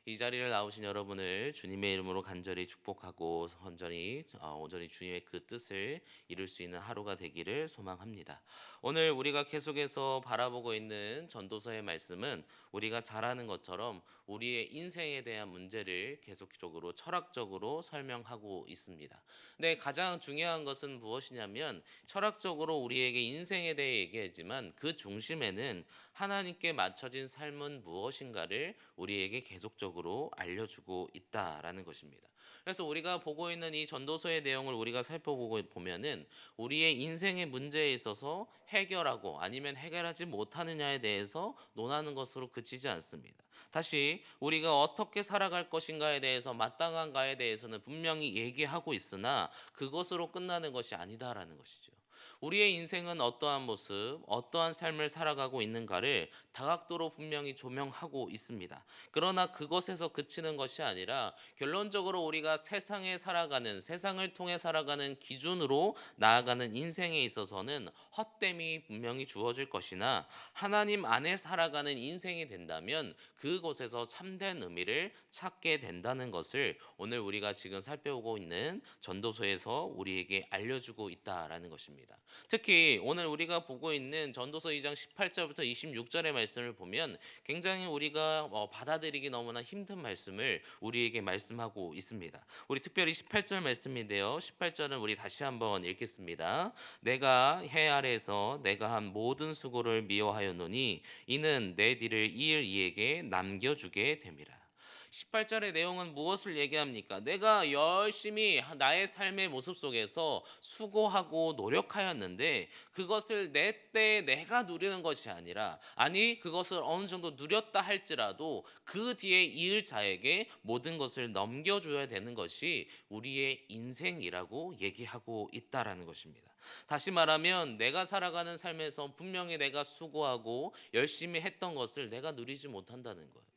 이 자리를 나오신 여러분을 주님의 이름으로 간절히 축복하고 온전히 주님의 그 뜻을 이룰 수 있는 하루가 되기를 소망합니다. 오늘 우리가 계속해서 바라보고 있는 전도서의 말씀은 우리가 잘 아는 것처럼 우리의 인생에 대한 문제를 계속적으로 철학적으로 설명하고 있습니다. 근데 가장 중요한 것은 무엇이냐면 철학적으로 우리에게 인생에 대해 얘기하지만 그 중심에는 하나님께 맞춰진 삶은 무엇인가를 우리에게 계속적으로 알려주고 있다라는 것입니다. 그래서 우리가 보고 있는 이 전도서의 내용을 우리가 살펴보고 보면은 우리의 인생의 문제에 있어서 해결하고 아니면 해결하지 못하느냐에 대해서 논하는 것으로 그치지 않습니다. 다시 우리가 어떻게 살아갈 것인가에 대해서 마땅한가에 대해서는 분명히 얘기하고 있으나 그것으로 끝나는 것이 아니다라는 것이죠. 우리의 인생은 어떠한 모습, 어떠한 삶을 살아가고 있는가를 다각도로 분명히 조명하고 있습니다. 그러나 그것에서 그치는 것이 아니라 결론적으로 우리가 세상을 통해 살아가는 기준으로 나아가는 인생에 있어서는 헛됨이 분명히 주어질 것이나 하나님 안에 살아가는 인생이 된다면 그곳에서 참된 의미를 찾게 된다는 것을 오늘 우리가 지금 살펴보고 있는 전도서에서 우리에게 알려주고 있다라는 것입니다. 특히 오늘 우리가 보고 있는 전도서 2장 18절부터 26절의 말씀을 보면 굉장히 우리가 받아들이기 너무나 힘든 말씀을 우리에게 말씀하고 있습니다. 우리 특별히 18절 말씀인데요. 18절은 우리 다시 한번 읽겠습니다. 내가 해 아래에서 내가 한 모든 수고를 미워하였노니 이는 내 뒤를 이을 이에게 남겨주게 됨이라. 18절의 내용은 무엇을 얘기합니까? 내가 열심히 나의 삶의 모습 속에서 수고하고 노력하였는데 그것을 내 때에 내가 누리는 것이 아니라 그것을 어느 정도 누렸다 할지라도 그 뒤에 이을 자에게 모든 것을 넘겨줘야 되는 것이 우리의 인생이라고 얘기하고 있다라는 것입니다. 다시 말하면 내가 살아가는 삶에서 분명히 내가 수고하고 열심히 했던 것을 내가 누리지 못한다는 거예요.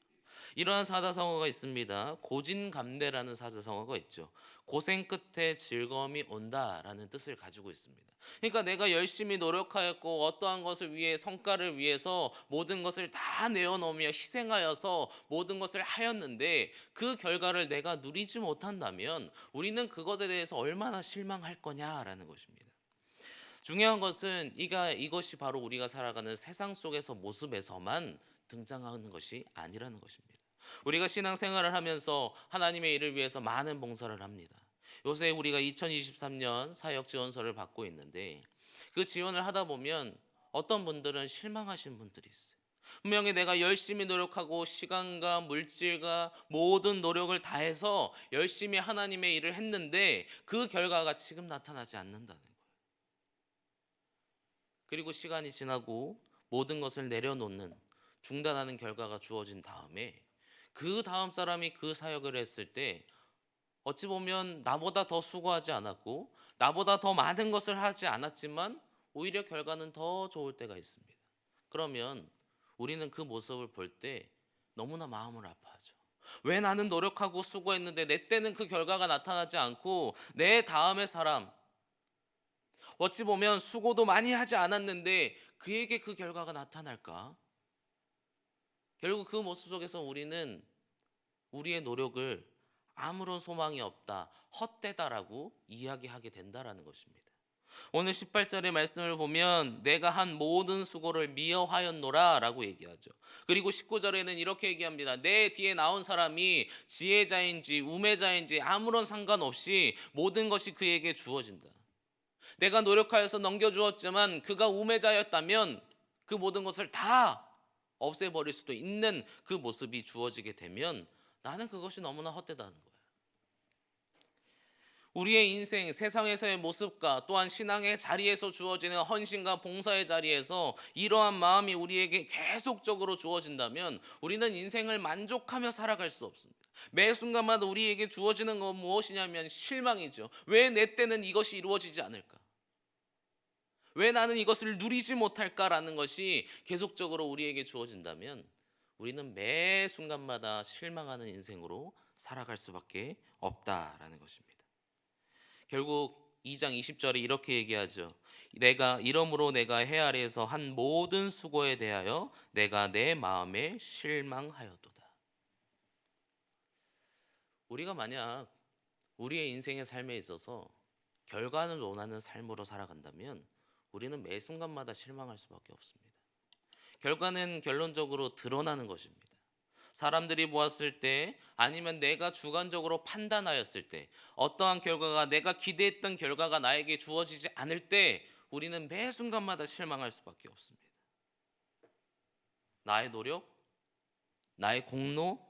이러한 사자성어가 있습니다. 고진감래라는 사자성어가 있죠. 고생 끝에 즐거움이 온다라는 뜻을 가지고 있습니다. 그러니까 내가 열심히 노력하였고 어떠한 것을 위해 성과를 위해서 모든 것을 다 내어놓으며 희생하여서 모든 것을 하였는데 그 결과를 내가 누리지 못한다면 우리는 그것에 대해서 얼마나 실망할 거냐라는 것입니다. 중요한 것은 이것이 바로 우리가 살아가는 세상 속에서 모습에서만 등장하는 것이 아니라는 것입니다. 우리가 신앙생활을 하면서 하나님의 일을 위해서 많은 봉사를 합니다. 요새 우리가 2023년 사역 지원서를 받고 있는데 그 지원을 하다 보면 어떤 분들은 실망하신 분들이 있어요. 분명히 내가 열심히 노력하고 시간과 물질과 모든 노력을 다해서 열심히 하나님의 일을 했는데 그 결과가 지금 나타나지 않는다는 거예요. 그리고 시간이 지나고 모든 것을 내려놓는 중단하는 결과가 주어진 다음에 그 다음 사람이 그 사역을 했을 때 어찌 보면 나보다 더 수고하지 않았고 나보다 더 많은 것을 하지 않았지만 오히려 결과는 더 좋을 때가 있습니다. 그러면 우리는 그 모습을 볼 때 너무나 마음을 아파하죠. 왜 나는 노력하고 수고했는데 내 때는 그 결과가 나타나지 않고 내 다음의 사람, 어찌 보면 수고도 많이 하지 않았는데 그에게 그 결과가 나타날까? 결국 그 모습 속에서 우리는 우리의 노력을 아무런 소망이 없다, 헛되다라고 이야기하게 된다라는 것입니다. 오늘 18절의 말씀을 보면 내가 한 모든 수고를 미워하였노라라고 얘기하죠. 그리고 19절에는 이렇게 얘기합니다. 내 뒤에 나온 사람이 지혜자인지 우매자인지 아무런 상관없이 모든 것이 그에게 주어진다. 내가 노력하여서 넘겨주었지만 그가 우매자였다면 그 모든 것을 다 없애버릴 수도 있는 그 모습이 주어지게 되면 나는 그것이 너무나 헛되다는 거예요. 우리의 인생, 세상에서의 모습과 또한 신앙의 자리에서 주어지는 헌신과 봉사의 자리에서 이러한 마음이 우리에게 계속적으로 주어진다면 우리는 인생을 만족하며 살아갈 수 없습니다. 매 순간마다 우리에게 주어지는 건 무엇이냐면 실망이죠. 왜 내 때는 이것이 이루어지지 않을까? 왜 나는 이것을 누리지 못할까라는 것이 계속적으로 우리에게 주어진다면 우리는 매 순간마다 실망하는 인생으로 살아갈 수밖에 없다라는 것입니다. 결국 2장 20절에 이렇게 얘기하죠. 이러므로 내가 해 아래에서 한 모든 수고에 대하여 내가 내 마음에 실망하였도다. 우리가 만약 우리의 인생의 삶에 있어서 결과를 원하는 삶으로 살아간다면 우리는 매 순간마다 실망할 수밖에 없습니다. 결과는 결론적으로 드러나는 것입니다. 사람들이 보았을 때 아니면 내가 주관적으로 판단하였을 때 어떠한 결과가 내가 기대했던 결과가 나에게 주어지지 않을 때 우리는 매 순간마다 실망할 수밖에 없습니다. 나의 노력, 나의 공로,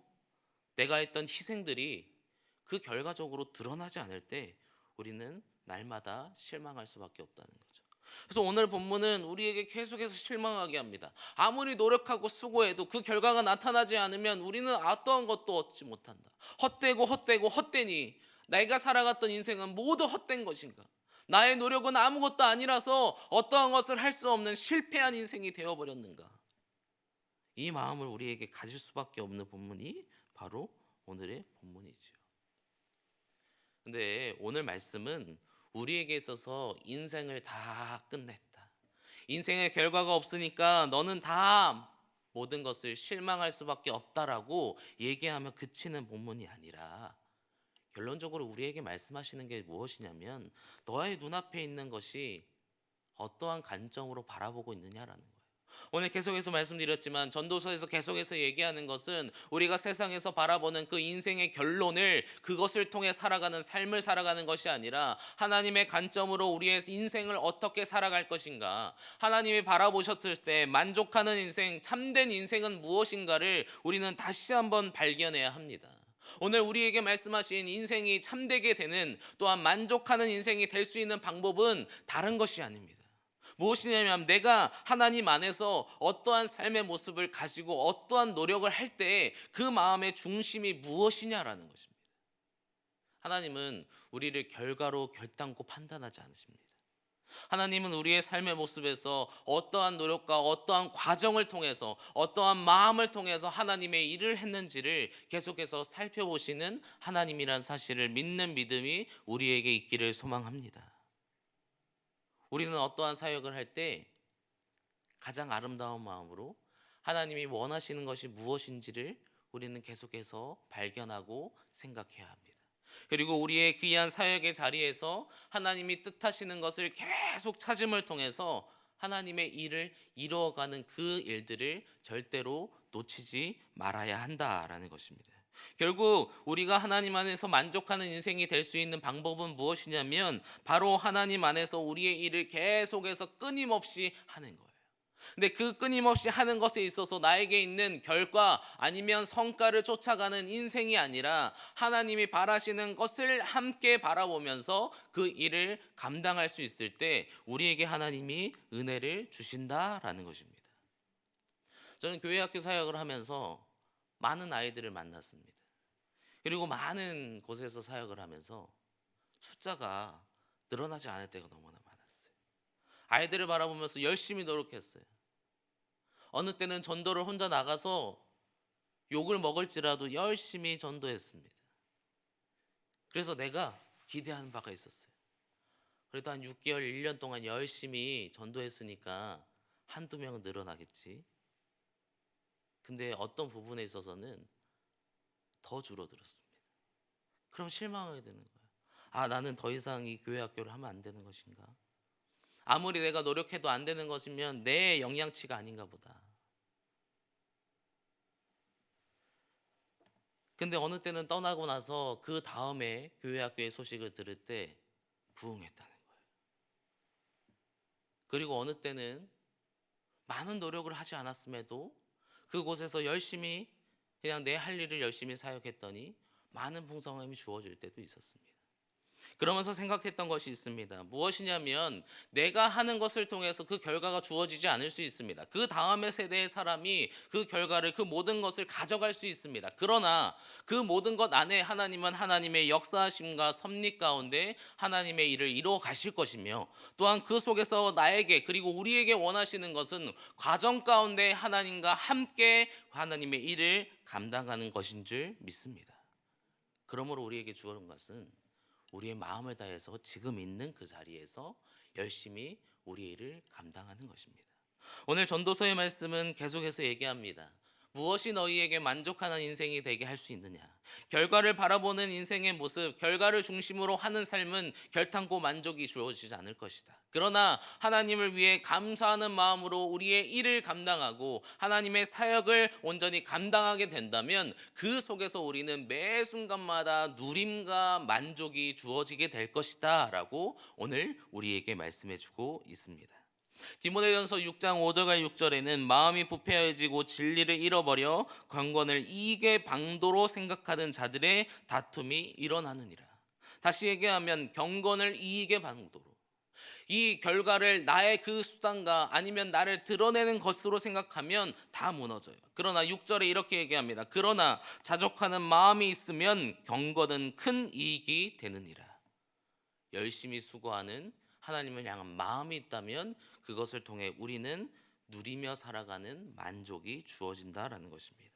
내가 했던 희생들이 그 결과적으로 드러나지 않을 때 우리는 날마다 실망할 수밖에 없다는 거죠. 그래서 오늘 본문은 우리에게 계속해서 실망하게 합니다. 아무리 노력하고 수고해도 그 결과가 나타나지 않으면 우리는 어떠한 것도 얻지 못한다. 헛되고 헛되니 내가 살아갔던 인생은 모두 헛된 것인가? 나의 노력은 아무것도 아니라서 어떠한 것을 할 수 없는 실패한 인생이 되어버렸는가? 이 마음을 우리에게 가질 수밖에 없는 본문이 바로 오늘의 본문이지요. 근데 오늘 말씀은 우리에게 있어서 인생을 다 끝냈다. 인생의 결과가 없으니까 너는 다 모든 것을 실망할 수밖에 없다라고 얘기하며 그치는 본문이 아니라 결론적으로 우리에게 말씀하시는 게 무엇이냐면 너의 눈앞에 있는 것이 어떠한 관점으로 바라보고 있느냐라는 거예요. 오늘 계속해서 말씀드렸지만 전도서에서 계속해서 얘기하는 것은 우리가 세상에서 바라보는 그 인생의 결론을 그것을 통해 살아가는 삶을 살아가는 것이 아니라 하나님의 관점으로 우리의 인생을 어떻게 살아갈 것인가, 하나님이 바라보셨을 때 만족하는 인생, 참된 인생은 무엇인가를 우리는 다시 한번 발견해야 합니다. 오늘 우리에게 말씀하신 인생이 참되게 되는, 또한 만족하는 인생이 될 수 있는 방법은 다른 것이 아닙니다. 무엇이냐면 내가 하나님 안에서 어떠한 삶의 모습을 가지고 어떠한 노력을 할 때 그 마음의 중심이 무엇이냐라는 것입니다. 하나님은 우리를 결과로 결단코 판단하지 않으십니다. 하나님은 우리의 삶의 모습에서 어떠한 노력과 어떠한 과정을 통해서 어떠한 마음을 통해서 하나님의 일을 했는지를 계속해서 살펴보시는 하나님이란 사실을 믿는 믿음이 우리에게 있기를 소망합니다. 우리는 어떠한 사역을 할 때 가장 아름다운 마음으로 하나님이 원하시는 것이 무엇인지를 우리는 계속해서 발견하고 생각해야 합니다. 그리고 우리의 귀한 사역의 자리에서 하나님이 뜻하시는 것을 계속 찾음을 통해서 하나님의 일을 이루어가는 그 일들을 절대로 놓치지 말아야 한다라는 것입니다. 결국 우리가 하나님 안에서 만족하는 인생이 될 수 있는 방법은 무엇이냐면 바로 하나님 안에서 우리의 일을 계속해서 끊임없이 하는 거예요. 근데 그 끊임없이 하는 것에 있어서 나에게 있는 결과 아니면 성과를 쫓아가는 인생이 아니라 하나님이 바라시는 것을 함께 바라보면서 그 일을 감당할 수 있을 때 우리에게 하나님이 은혜를 주신다라는 것입니다. 저는 교회학교 사역을 하면서 많은 아이들을 만났습니다. 그리고 많은 곳에서 사역을 하면서 숫자가 늘어나지 않을 때가 너무나 많았어요. 아이들을 바라보면서 열심히 노력했어요. 어느 때는 전도를 혼자 나가서 욕을 먹을지라도 열심히 전도했습니다. 그래서 내가 기대하는 바가 있었어요. 그래도 한 6개월, 1년 동안 열심히 전도했으니까 한두 명은 늘어나겠지. 근데 어떤 부분에 있어서는 더 줄어들었습니다. 그럼 실망하게 되는 거예요. 아, 나는 더 이상 이 교회 학교를 하면 안 되는 것인가? 아무리 내가 노력해도 안 되는 것이면 내 영향치가 아닌가 보다. 근데 어느 때는 떠나고 나서 그 다음에 교회 학교의 소식을 들을 때 부응했다는 거예요. 그리고 어느 때는 많은 노력을 하지 않았음에도 그곳에서 열심히 그냥 내 할 일을 열심히 사역했더니 많은 풍성함이 주어질 때도 있었습니다. 그러면서 생각했던 것이 있습니다. 무엇이냐면 내가 하는 것을 통해서 그 결과가 주어지지 않을 수 있습니다. 그 다음의 세대의 사람이 그 결과를, 그 모든 것을 가져갈 수 있습니다. 그러나 그 모든 것 안에 하나님은 하나님의 역사하심과 섭리 가운데 하나님의 일을 이루어 가실 것이며, 또한 그 속에서 나에게 그리고 우리에게 원하시는 것은 과정 가운데 하나님과 함께 하나님의 일을 감당하는 것인 줄 믿습니다. 그러므로 우리에게 주어진 것은 우리의 마음을 다해서 지금 있는 그 자리에서 열심히 우리의 일을 감당하는 것입니다. 오늘 전도서의 말씀은 계속해서 얘기합니다. 무엇이 너희에게 만족하는 인생이 되게 할 수 있느냐? 결과를 바라보는 인생의 모습, 결과를 중심으로 하는 삶은 결탄코 만족이 주어지지 않을 것이다. 그러나 하나님을 위해 감사하는 마음으로 우리의 일을 감당하고 하나님의 사역을 온전히 감당하게 된다면 그 속에서 우리는 매 순간마다 누림과 만족이 주어지게 될 것이다 라고 오늘 우리에게 말씀해 주고 있습니다. 디모데전서 6장 5절과 6절에는 마음이 부패해지고 진리를 잃어버려 경건을 이익의 방도로 생각하는 자들의 다툼이 일어나느니라. 다시 얘기하면 경건을 이익의 방도로, 이 결과를 나의 그 수단과 아니면 나를 드러내는 것으로 생각하면 다 무너져요. 그러나 6절에 이렇게 얘기합니다. 그러나 자족하는 마음이 있으면 경건은 큰 이익이 되느니라. 열심히 수고하는 하나님을 향한 마음이 있다면 그것을 통해 우리는 누리며 살아가는 만족이 주어진다라는 것입니다.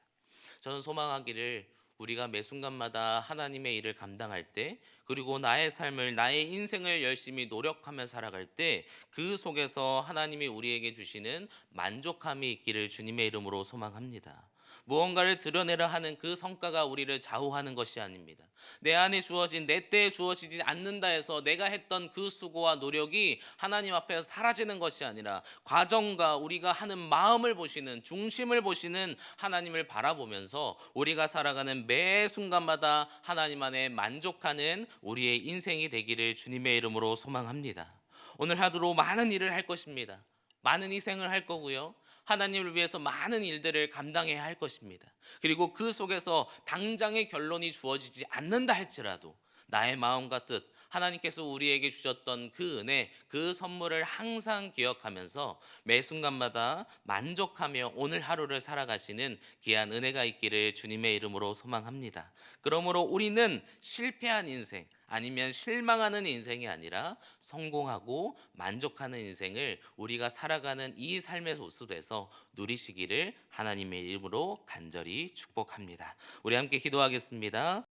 저는 소망하기를 우리가 매 순간마다 하나님의 일을 감당할 때, 그리고 나의 삶을, 나의 인생을 열심히 노력하며 살아갈 때 그 속에서 하나님이 우리에게 주시는 만족함이 있기를 주님의 이름으로 소망합니다. 무언가를 드러내려 하는 그 성과가 우리를 좌우하는 것이 아닙니다. 내 안에 주어진, 내 때에 주어지지 않는다 해서 내가 했던 그 수고와 노력이 하나님 앞에서 사라지는 것이 아니라 과정과 우리가 하는 마음을 보시는, 중심을 보시는 하나님을 바라보면서 우리가 살아가는 매 순간마다 하나님 안에 만족하는 우리의 인생이 되기를 주님의 이름으로 소망합니다. 오늘 하루로 많은 일을 할 것입니다. 많은 희생을 할 거고요. 하나님을 위해서 많은 일들을 감당해야 할 것입니다. 그리고 그 속에서 당장의 결론이 주어지지 않는다 할지라도 나의 마음과 뜻, 하나님께서 우리에게 주셨던 그 은혜, 그 선물을 항상 기억하면서 매 순간마다 만족하며 오늘 하루를 살아가시는 귀한 은혜가 있기를 주님의 이름으로 소망합니다. 그러므로 우리는 실패한 인생, 아니면 실망하는 인생이 아니라 성공하고 만족하는 인생을 우리가 살아가는 이 삶의 소수에서 누리시기를 하나님의 이름으로 간절히 축복합니다. 우리 함께 기도하겠습니다.